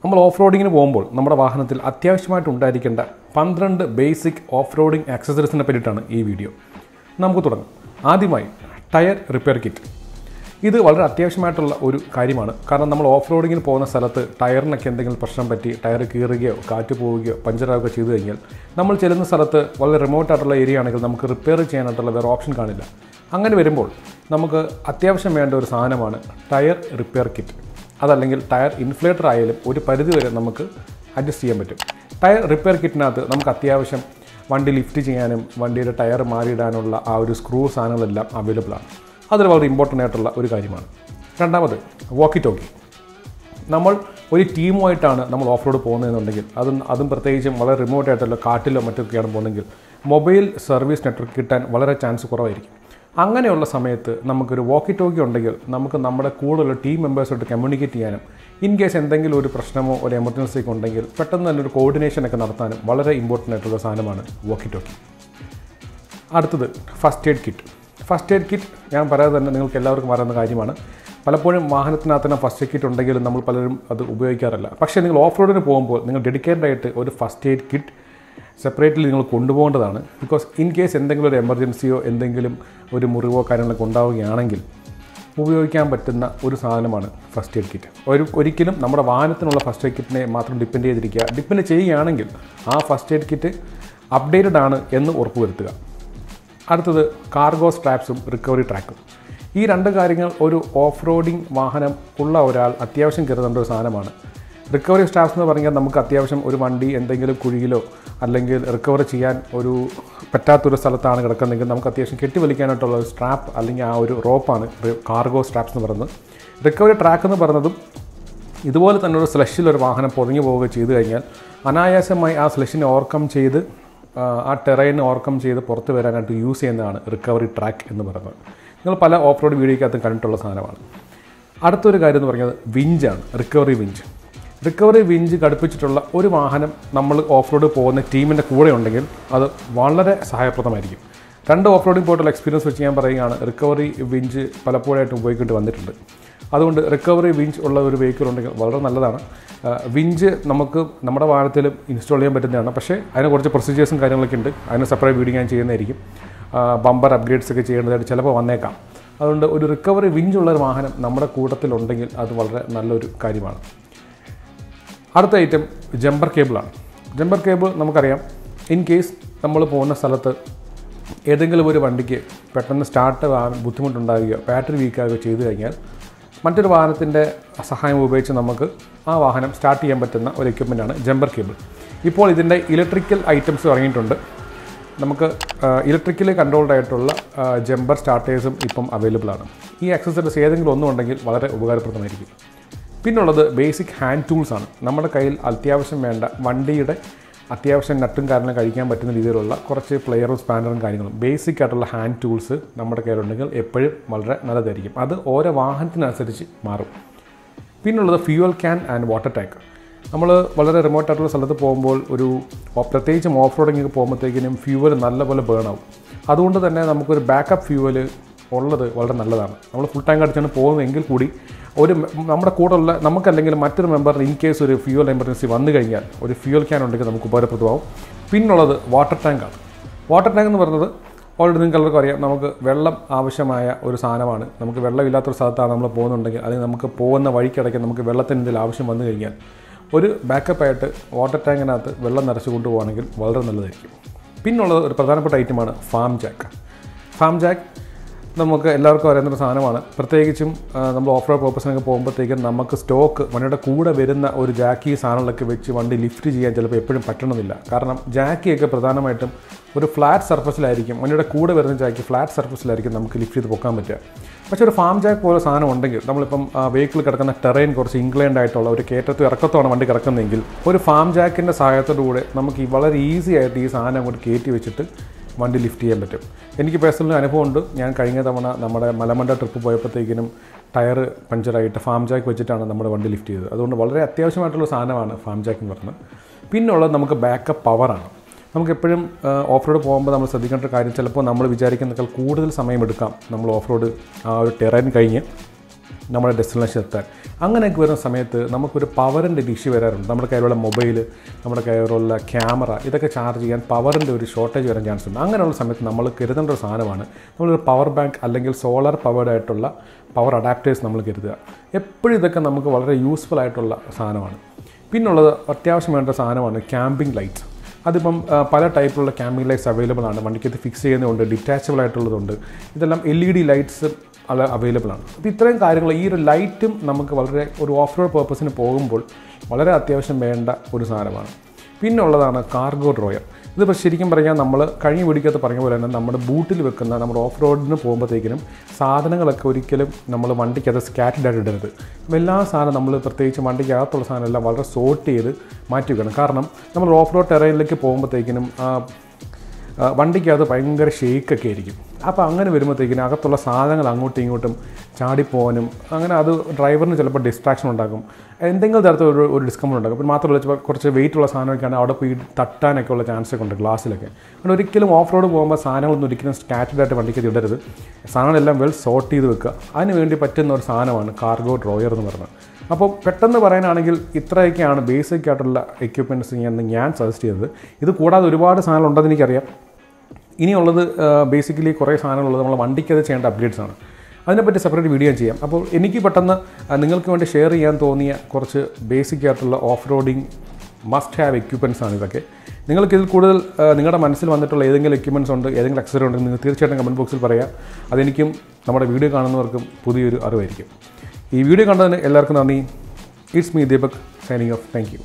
നമ്മൾ ഓഫ് റോഡിങ്ങിന് പോകുമ്പോൾ നമ്മുടെ വാഹനത്തിൽ അത്യാവശ്യമായിട്ട് ഉണ്ടായിരിക്കേണ്ട 12 ബേസിക് ഓഫ് റോഡിംഗ് ആക്സസറീസിനെ പറ്റിയിട്ടാണ് ഈ വീഡിയോ. നമുക്ക് തുടങ്ങാം. ആദ്യമായി ടയർ റിപ്പയർ കിറ്റ്. ഇത് വളരെ അത്യാവശ്യമായിട്ടുള്ള ഒരു കാര്യമാണ്. കാരണം നമ്മൾ ഓഫ് റോഡിങ്ങിന് പോകുന്ന സ്ഥലത്ത് ടയറിനൊക്കെ എന്തെങ്കിലും പ്രശ്നം പറ്റി ടയർ കീറുകയോ കാറ്റ് പോവുകയോ പഞ്ചറാവുകയോ ചെയ്തു കഴിഞ്ഞാൽ നമ്മൾ ചെല്ലുന്ന സ്ഥലത്ത് വളരെ റിമോട്ടായിട്ടുള്ള ഏരിയ ആണെങ്കിൽ നമുക്ക് റിപ്പയർ ചെയ്യാനായിട്ടുള്ള വേറെ ഓപ്ഷൻ കാണില്ല. അങ്ങനെ വരുമ്പോൾ നമുക്ക് അത്യാവശ്യം വേണ്ട ഒരു സാധനമാണ് ടയർ റിപ്പയർ കിറ്റ്. അതല്ലെങ്കിൽ ടയർ ഇൻഫ്ലേറ്റർ ആയാലും ഒരു പരിധിവരെ നമുക്ക് അഡ്ജസ്റ്റ് ചെയ്യാൻ പറ്റും. ടയർ റിപ്പയർ കിറ്റിനകത്ത് നമുക്ക് അത്യാവശ്യം വണ്ടി ലിഫ്റ്റ് ചെയ്യാനും വണ്ടിയുടെ ടയർ മാറിയിടാനുള്ള ആ ഒരു സ്ക്രൂ സാധനങ്ങളെല്ലാം അവൈലബിൾ ആണ്. അതൊരു വളരെ ഇമ്പോർട്ടൻ്റ് ആയിട്ടുള്ള ഒരു കാര്യമാണ്. രണ്ടാമത് വോക്കി ടോക്കി. നമ്മൾ ഒരു ടീമുമായിട്ടാണ് നമ്മൾ ഓഫ് റോഡ് പോകുന്നതെന്നുണ്ടെങ്കിൽ അതും പ്രത്യേകിച്ചും വളരെ റിമോട്ടായിട്ടുള്ള കാട്ടിലോ മറ്റൊക്കെയാണ് പോകുന്നതെങ്കിൽ മൊബൈൽ സർവീസ് നെറ്റ്വർക്ക് കിട്ടാൻ വളരെ ചാൻസ് കുറവായിരിക്കും. അങ്ങനെയുള്ള സമയത്ത് നമുക്കൊരു വോക്കി ടോക്കി ഉണ്ടെങ്കിൽ നമുക്ക് നമ്മുടെ കൂടുതലുള്ള ടീം മെമ്പേഴ്സായിട്ട് കമ്മ്യൂണിക്കേറ്റ് ചെയ്യാനും ഇൻ കേസ് എന്തെങ്കിലും ഒരു പ്രശ്നമോ ഒരു എമർജൻസിയൊക്കെ ഉണ്ടെങ്കിൽ പെട്ടെന്ന് തന്നെ ഒരു കോർഡിനേഷനൊക്കെ നടത്താനും വളരെ ഇമ്പോർട്ടൻ്റ് ആയിട്ടുള്ള സാധനമാണ് വോക്കി ടോക്കി. അടുത്തത് first aid kit. First aid kit ഞാൻ പറയാതെ തന്നെ നിങ്ങൾക്ക് എല്ലാവർക്കും അറിയുന്ന കാര്യമാണ്. പലപ്പോഴും വാഹനത്തിനകത്ത് തന്നെ ഫസ്റ്റ് എയ്ഡ് കിറ്റ് ഉണ്ടെങ്കിലും നമ്മൾ പലരും അത് ഉപയോഗിക്കാറില്ല. പക്ഷേ നിങ്ങൾ ഓഫ് റോഡിന് പോകുമ്പോൾ നിങ്ങൾ ഡെഡിക്കേറ്റഡ് ആയിട്ട് ഒരു ഫസ്റ്റ് എയ്ഡ് കിറ്റ് സെപ്പറേറ്റ്ലി നിങ്ങൾ കൊണ്ടുപോകേണ്ടതാണ്. ബിക്കോസ് ഇൻ കേസ് എന്തെങ്കിലും ഒരു എമർജൻസിയോ എന്തെങ്കിലും ഒരു മുറിവോ കാര്യങ്ങളൊക്കെ ഉണ്ടാവുകയാണെങ്കിൽ ഉപയോഗിക്കാൻ പറ്റുന്ന ഒരു സാധനമാണ് ഫസ്റ്റ് എയ്ഡ് കിറ്റ്. ഒരിക്കലും നമ്മുടെ വാഹനത്തിനുള്ള ഫസ്റ്റ് എയ്ഡ് കിറ്റിനെ മാത്രം ഡിപ്പെൻഡ് ചെയ്തിരിക്കുക. ഡിപ്പെൻഡ് ചെയ്യുകയാണെങ്കിൽ ആ ഫസ്റ്റ് എയ്ഡ് കിറ്റ് അപ്ഡേറ്റഡ് ആണ് എന്ന് ഉറപ്പുവരുത്തുക. അടുത്തത് കാർഗോ സ്ട്രാപ്സും റിക്കവറി ട്രാക്കും. ഈ രണ്ട് കാര്യങ്ങൾ ഒരു ഓഫ് റോഡിങ് വാഹനം ഉള്ള ഒരാൾ അത്യാവശ്യം കരുതേണ്ട ഒരു സാധനമാണ്. റിക്കവറി സ്ട്രാപ്സ് എന്ന് പറഞ്ഞാൽ നമുക്ക് അത്യാവശ്യം ഒരു വണ്ടി എന്തെങ്കിലും കുഴിയിലോ അല്ലെങ്കിൽ റിക്കവർ ചെയ്യാൻ ഒരു പറ്റാത്തൊരു സ്ഥലത്താണ് കിടക്കുന്നതെങ്കിൽ നമുക്ക് അത്യാവശ്യം കെട്ടിവലിക്കാനായിട്ടുള്ള ഒരു സ്ട്രാപ്പ് അല്ലെങ്കിൽ ആ ഒരു റോപ്പാണ് കാർഗോ സ്ട്രാപ്സ് എന്ന് പറയുന്നത്. റിക്കവറി ട്രാക്ക് എന്ന് പറയുന്നതും ഇതുപോലെ തന്നെ ഒരു സ്ലഷിലൊരു വാഹനം പൊതിഞ്ഞു പോവുക ചെയ്തു കഴിഞ്ഞാൽ അനായാസമായി ആ സ്ലഷിനെ ഓവർകം ചെയ്ത് ആ ടെറൈനെ ഓവർകം ചെയ്ത് പുറത്ത് വരാനായിട്ട് യൂസ് ചെയ്യുന്നതാണ് റിക്കവറി ട്രാക്ക് എന്ന് പറയുന്നത്. നിങ്ങൾ പല ഓഫ് റോഡ് വീഡിയോയ്ക്കകത്തും കണ്ടിട്ടുള്ള സാധനമാണ്. അടുത്തൊരു കാര്യം എന്ന് പറഞ്ഞത് വിഞ്ചാണ്. Recovery winch. റിക്കവറി വിഞ്ച് ഘടിപ്പിച്ചിട്ടുള്ള ഒരു വാഹനം നമ്മൾ ഓഫ് റോഡ് പോകുന്ന ടീമിൻ്റെ കൂടെ ഉണ്ടെങ്കിൽ അത് വളരെ സഹായപ്രദമായിരിക്കും. രണ്ട് ഓഫ് റോഡിങ് പോയിട്ടുള്ള എക്സ്പീരിയൻസ് വെച്ച് ഞാൻ പറയുകയാണ്, റിക്കവറി വിഞ്ച് പലപ്പോഴായിട്ട് ഉപയോഗിക്കേണ്ടി വന്നിട്ടുണ്ട്. അതുകൊണ്ട് റിക്കവറി വിഞ്ച് ഉള്ള ഒരു വെഹിക്കിൾ ഉണ്ടെങ്കിൽ വളരെ നല്ലതാണ്. വിഞ്ച് നമുക്ക് നമ്മുടെ വാഹനത്തിലും ഇൻസ്റ്റാൾ ചെയ്യാൻ പറ്റുന്നതാണ്. പക്ഷേ അതിന് കുറച്ച് പ്രൊസീജിയേഴ്സും കാര്യങ്ങളൊക്കെ ഉണ്ട്. അതിന് സെപ്പറേറ്റ് വീഡിയോ ഞാൻ ചെയ്യുന്നതായിരിക്കും. ബമ്പർ അപ്ഗ്രേഡ്സ് ഒക്കെ ചെയ്യേണ്ടതായിട്ട് ചിലപ്പോൾ വന്നേക്കാം. അതുകൊണ്ട് ഒരു റിക്കവറി വിഞ്ചുള്ളൊരു വാഹനം നമ്മുടെ കൂട്ടത്തിലുണ്ടെങ്കിൽ അത് വളരെ നല്ലൊരു കാര്യമാണ്. അടുത്ത ഐറ്റം ജമ്പർ കേബിളാണ്. ജമ്പർ കേബിൾ നമുക്കറിയാം, ഇൻ കേസ് നമ്മൾ പോകുന്ന സ്ഥലത്ത് ഏതെങ്കിലും ഒരു വണ്ടിക്ക് പെട്ടെന്ന് സ്റ്റാർട്ട് ആകാൻ ബുദ്ധിമുട്ടുണ്ടാകുകയോ ബാറ്ററി വീക്കാകുകയോ ചെയ്തു കഴിഞ്ഞാൽ മറ്റൊരു വാഹനത്തിൻ്റെ സഹായം ഉപയോഗിച്ച് നമുക്ക് ആ വാഹനം സ്റ്റാർട്ട് ചെയ്യാൻ പറ്റുന്ന ഒരു എക്യുപ്മെൻറ്റാണ് ജമ്പർ കേബിൾ. ഇപ്പോൾ ഇതിൻ്റെ ഇലക്ട്രിക്കൽ ഐറ്റംസ് ഇറങ്ങിയിട്ടുണ്ട്. നമുക്ക് ഇലക്ട്രിക്കലി കൺട്രോൾഡ് ആയിട്ടുള്ള ജമ്പർ സ്റ്റാർട്ടേഴ്സും ഇപ്പം അവൈലബിൾ ആണ്. ഈ ആക്സസറീസ് ഏതെങ്കിലും ഒന്നും ഉണ്ടെങ്കിൽ വളരെ ഉപകാരപ്രദമായിരിക്കും. പിന്നുള്ളത് ബേസിക് ഹാൻഡ് ടൂൾസ് ആണ്. നമ്മുടെ കയ്യിൽ അത്യാവശ്യം വേണ്ട വണ്ടിയുടെ അത്യാവശ്യം നട്ടും കാരണം കഴിക്കാൻ പറ്റുന്ന രീതിയിലുള്ള കുറച്ച് പ്ലെയറും സ്പാനറും കാര്യങ്ങളും ബേസിക് ആയിട്ടുള്ള ഹാൻഡ് ടൂൾസ് നമ്മുടെ കയ്യിലുണ്ടെങ്കിൽ എപ്പോഴും വളരെ നല്ലതായിരിക്കും. അത് ഓരോ വാഹനത്തിനനുസരിച്ച് മാറും. പിന്നുള്ളത് fuel can and water tank. നമ്മൾ വളരെ റിമോട്ടായിട്ടുള്ള സ്ഥലത്ത് പോകുമ്പോൾ പ്രത്യേകിച്ചും ഓഫ് റോഡിങ് പോകുമ്പോഴത്തേക്കിനും ഫ്യൂവൽ നല്ലപോലെ ബേൺ ആവും. അതുകൊണ്ട് തന്നെ നമുക്കൊരു ബാക്കപ്പ് ഫ്യൂവൽ ഉള്ളത് വളരെ നല്ലതാണ്. നമ്മൾ ഫുൾ ടാങ്ക് അടിച്ചാണ് പോകുന്നതെങ്കിൽ കൂടി നമ്മുടെ കൂടെയുള്ള നമുക്കല്ലെങ്കിൽ മറ്റൊരു മെമ്പറിന് ഇൻ കേസ് ഒരു ഫ്യൂവൽ എമർജൻസി വന്നു കഴിഞ്ഞാൽ ഒരു ഫ്യൂവൽ ക്യാൻ ഉണ്ടെങ്കിൽ നമുക്ക് ഉപകാരപ്രദമാവും. പിന്നുള്ളത് വാട്ടർ ടാങ്കാണ്. വാട്ടർ ടാങ്ക് എന്ന് പറയുന്നത് ഓൾറെഡി നിങ്ങൾക്ക് എല്ലാവർക്കും അറിയാം, നമുക്ക് വെള്ളം ആവശ്യമായ ഒരു സാധനമാണ്. നമുക്ക് വെള്ളമില്ലാത്തൊരു സ്ഥലത്താണ് നമ്മൾ പോകുന്നുണ്ടെങ്കിൽ അല്ലെങ്കിൽ നമുക്ക് പോകുന്ന വഴിക്കിടയ്ക്ക് നമുക്ക് വെള്ളത്തിന് എന്തെങ്കിലും ആവശ്യം വന്നു കഴിഞ്ഞാൽ ഒരു ബാക്കപ്പായിട്ട് വാട്ടർ ടാങ്കിനകത്ത് വെള്ളം നിറച്ച് കൊണ്ടുപോകുകയാണെങ്കിൽ വളരെ നല്ലതായിരിക്കും. പിന്നുള്ളത് ഒരു പ്രധാനപ്പെട്ട ഐറ്റമാണ് ഫാം ജാക്ക്. ഫാം ജാക്ക് നമുക്ക് എല്ലാവർക്കും അറിയുന്നൊരു സാധനമാണ്. പ്രത്യേകിച്ചും നമ്മൾ ഓഫ് റോഡ് പർപ്പസിനൊക്കെ പോകുമ്പോഴത്തേക്കും നമുക്ക് സ്റ്റോക്ക് വണ്ടിയുടെ കൂടെ വരുന്ന ഒരു ജാക്കി സാധനങ്ങളൊക്കെ വെച്ച് വണ്ടി ലിഫ്റ്റ് ചെയ്യാൻ ചിലപ്പോൾ എപ്പോഴും പറ്റണമെന്നില്ല. കാരണം ജാക്കിയൊക്കെ പ്രധാനമായിട്ടും ഒരു ഫ്ലാറ്റ് സർഫസിലായിരിക്കും, വണ്ടിയുടെ കൂടെ വരുന്ന ജാക്കി ഫ്ലാറ്റ് സർഫസിലായിരിക്കും നമുക്ക് ലിഫ്റ്റ് ചെയ്ത് പൊക്കാൻ പറ്റുക. പക്ഷേ ഒരു ഫാം ജാക്ക് പോലെ സാധനം ഉണ്ടെങ്കിൽ നമ്മളിപ്പം വെഹിക്കിൾ കിടക്കുന്ന ടെറൈൻ കുറച്ച് ഇൻക്ലൈൻഡ് ആയിട്ടുള്ള ഒരു കയറ്റത്തും ഇറക്കത്തോടെ വണ്ടി കിടക്കുന്നതെങ്കിൽ ഒരു ഫാം ജാക്കിൻ്റെ സഹായത്തോടുകൂടെ നമുക്ക് വളരെ ഈസി ആയിട്ട് ഈ സാധനം അങ്ങോട്ട് കയറ്റി വെച്ചിട്ട് വണ്ടി ലിഫ്റ്റ് ചെയ്യാൻ പറ്റും. എനിക്ക് പേഴ്സണലി അനുഭവമുണ്ട്. ഞാൻ കഴിഞ്ഞ തവണ നമ്മുടെ മലമണ്ട ട്രിപ്പ് പോയപ്പോഴത്തേക്കിനും ടയർ പഞ്ചറായിട്ട് ഫാം ജാക്ക് വെച്ചിട്ടാണ് നമ്മുടെ വണ്ടി ലിഫ്റ്റ് ചെയ്തത്. അതുകൊണ്ട് വളരെ അത്യാവശ്യമായിട്ടുള്ള സാധനമാണ് ഫാം ജാക്ക് എന്ന് പറയുന്നത്. പിന്നുള്ളത് നമുക്ക് ബാക്കപ്പ് പവറാണ്. നമുക്കെപ്പോഴും ഓഫ് റോഡ് പോകുമ്പോൾ നമ്മൾ ശ്രദ്ധിക്കേണ്ട ഒരു കാര്യം, ചിലപ്പോൾ നമ്മൾ വിചാരിക്കുന്നതിനേക്കാൾ കൂടുതൽ സമയമെടുക്കാം നമ്മൾ ഓഫ് റോഡ് ആ ഒരു ടെറൈൻ കഴിഞ്ഞ് നമ്മുടെ ഡെസ്റ്റിനേഷൻ എത്താൻ. അങ്ങനെയൊക്കെ വരുന്ന സമയത്ത് നമുക്കൊരു പവറിൻ്റെ ഇഷ്യൂ വരാറുണ്ട്. നമ്മുടെ കയ്യിലുള്ള മൊബൈൽ, നമ്മുടെ കയ്യിലുള്ള ക്യാമറ, ഇതൊക്കെ ചാർജ് ചെയ്യാൻ പവറിൻ്റെ ഒരു ഷോർട്ടേജ് വരാൻ ചാൻസ് ഉണ്ട്. അങ്ങനെയുള്ള സമയത്ത് നമ്മൾ കരുതേണ്ട ഒരു സാധനമാണ് നമ്മളൊരു പവർ ബാങ്ക് അല്ലെങ്കിൽ സോളാർ പവേർഡ് ആയിട്ടുള്ള പവർ അഡാപ്റ്റേഴ്സ് നമ്മൾ കരുതുക. എപ്പോഴും ഇതൊക്കെ നമുക്ക് വളരെ യൂസ്ഫുൾ ആയിട്ടുള്ള സാധനമാണ്. പിന്നുള്ളത് അത്യാവശ്യം വേണ്ട സാധനമാണ് ക്യാമ്പിംഗ് ലൈറ്റ്. അതിപ്പം പല ടൈപ്പിലുള്ള ക്യാമ്പിംഗ് ലൈറ്റ്സ് അവൈലബിൾ ആണ്. വണ്ടിക്കകത്ത് ഫിക്സ് ചെയ്യുന്നതുണ്ട്, ഡിറ്റാച്ചബിൾ ആയിട്ടുള്ളതുണ്ട്. ഇതെല്ലാം LED ലൈറ്റ്സ് അവൈലബിൾ ആണ്. അപ്പോൾ ഇത്രയും കാര്യങ്ങൾ, ഈ ഒരു ലൈറ്റും നമുക്ക് വളരെ ഒരു ഓഫ് റോഡ് പർപ്പസിന് പോകുമ്പോൾ വളരെ അത്യാവശ്യം വേണ്ട ഒരു സാധനമാണ്. പിന്നുള്ളതാണ് കാർഗോ ഡ്രോയർ. ഇതിപ്പോൾ ശരിക്കും പറഞ്ഞാൽ നമ്മൾ കഴിഞ്ഞ വീഡിയോക്കകത്ത് പറഞ്ഞ പോലെ തന്നെ നമ്മുടെ ബൂട്ടിൽ വെക്കുന്ന നമ്മുടെ ഓഫ് റോഡിന് പോകുമ്പോഴത്തേക്കിനും സാധനങ്ങളൊക്കെ ഒരിക്കലും നമ്മൾ വണ്ടിക്കകത്ത് സ്കാറ്റഡ് ആയിട്ട് ഇടരുത്. എല്ലാ സാധനം നമ്മൾ പ്രത്യേകിച്ച് വണ്ടിക്കകത്തുള്ള സാധനമെല്ലാം വളരെ സോർട്ട് ചെയ്ത് മാറ്റി വെക്കണം. കാരണം നമ്മൾ ഓഫ് റോഡ് ടെറൈനിലേക്ക് പോകുമ്പോഴത്തേക്കിനും വണ്ടിക്കകത്ത് ഭയങ്കര ഷേക്കൊക്കെ ആയിരിക്കും. അപ്പോൾ അങ്ങനെ വരുമ്പോഴത്തേക്കിനും അകത്തുള്ള സാധനങ്ങൾ അങ്ങോട്ടും ഇങ്ങോട്ടും ചാടിപ്പോകാനും അങ്ങനെ അത് ഡ്രൈവറിന് ചിലപ്പോൾ ഡിസ്ട്രാക്ഷൻ ഉണ്ടാക്കും, എന്തെങ്കിലും തരത്തിൽ ഒരു ഡിസ്കംഫർട്ട് ഉണ്ടാക്കും. അപ്പോൾ മാത്രമല്ല ചിലപ്പോൾ കുറച്ച് വെയിറ്റുള്ള സാധനമൊക്കെയാണ് അവിടെ പോയി തട്ടാനൊക്കെ ഉള്ള ചാൻസൊക്കെ ഉണ്ട് ഗ്ലാസ്സിലൊക്കെ. അങ്ങനെ ഒരിക്കലും ഓഫ് റോഡ് പോകുമ്പോൾ സാധനങ്ങളൊന്നും ഒരിക്കലും സ്കാറ്റഡായിട്ട് വണ്ടിക്ക് ഇടരുത്. സാധനങ്ങളെല്ലാം വെൽ സോർട്ട് ചെയ്ത് വെക്കുക. അതിന് വേണ്ടി പറ്റുന്ന ഒരു സാധനമാണ് കാർഗോ ഡ്രോയർ എന്ന് പറയുന്നത്. അപ്പോൾ പെട്ടെന്ന് പറയാനാണെങ്കിൽ ഇത്രയൊക്കെയാണ് ബേസിക് ആയിട്ടുള്ള എക്യുപ്മെൻറ്റ്സ് ഞാൻ സജസ്റ്റ് ചെയ്തത്. ഇത് കൂടാതെ ഒരുപാട് സാധനങ്ങൾ ഉണ്ടെന്ന് എനിക്കറിയാം. ഇനിയുള്ളത് ബേസിക്കലി കുറേ സാധനങ്ങളുള്ളത് നമ്മൾ വണ്ടിക്കത് ചെയ്യേണ്ട അപ്ഡേറ്റ്സ് ആണ്. അതിനെപ്പറ്റി സെപ്പറേറ്റ് വീഡിയോ ചെയ്യാം. അപ്പോൾ എനിക്ക് പെട്ടെന്ന് നിങ്ങൾക്ക് വേണ്ടി ഷെയർ ചെയ്യാൻ തോന്നിയ കുറച്ച് ബേസിക് ആയിട്ടുള്ള off roading must have equipments ആണ് ഇതൊക്കെ. നിങ്ങൾക്കിതിൽ കൂടുതൽ നിങ്ങളുടെ മനസ്സിൽ വന്നിട്ടുള്ള ഏതെങ്കിലും എക്യുപ്മെൻറ്റ്സ് ഉണ്ട്, ഏതെങ്കിലും അക്സസറി ഉണ്ടെങ്കിൽ നിങ്ങൾ തീർച്ചയായിട്ടും കമൻറ്റ് ബോക്സിൽ പറയാം. അതെനിക്കും നമ്മുടെ വീഡിയോ കാണുന്നവർക്കും പുതിയൊരു അറിവായിരിക്കും. ഈ വീഡിയോ കണ്ടതിന് എല്ലാവർക്കും നന്ദി. It's me Deepak signing off. Thank you.